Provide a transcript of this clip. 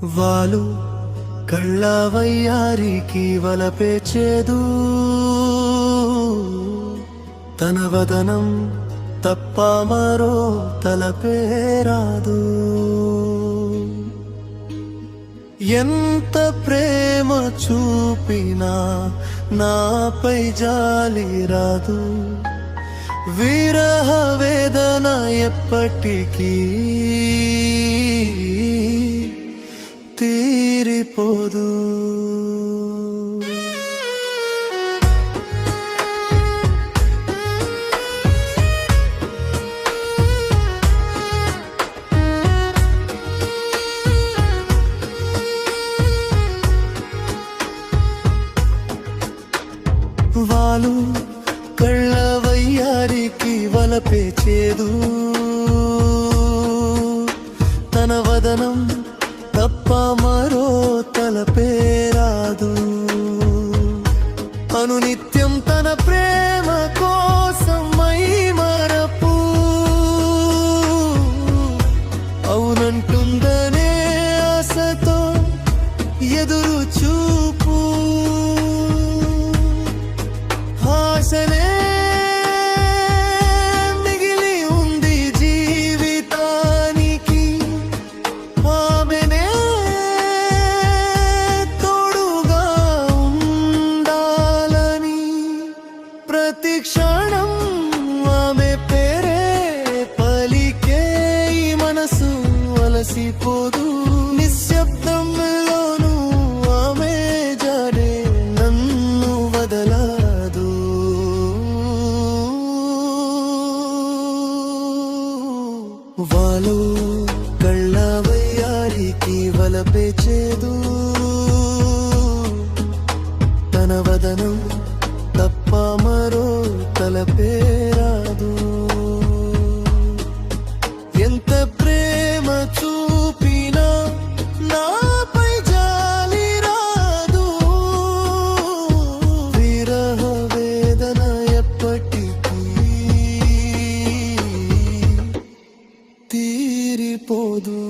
వాలు కళ్ళ వయ్యారికి వలపేచేదు తన వదనం తప్ప మరో తలపేరాదు. ఎంత ప్రేమ చూపినా నాపై జాలి రాదు. విరహ వేదన ఎప్పటికీ తీరిపోదు. వాలు కళ్ళ వయ్యారికి వలపేచేదు తన వదనం తప్ప మరో తలపేరాదు. అనునిత్యం తన ప్రేమ కోసం మై మరపు అవునంటుందనే ఆశతో ఎదురు చూపు. ఆశనే మిగిలి ఉంది జీవితానికి, ఆమెనే తోడుగా ఉండాలని. ప్రతి క్షణం ఆమె పేరే పలికే ఈ మనసు అలసిపోదు. నిశ్శబ్దంలోనూ ఆమె జాడే నన్ను వదలదు. వాలు కళ్ళ వయ్యారికి వలపేచేదు తన వదనం తప్ప మరో తలపేరాదు. ఎంత ప్రేమ చూపినా నాపై జాలి రాదు. విరహ వేదన ఎప్పటికీ తీరిపోదు.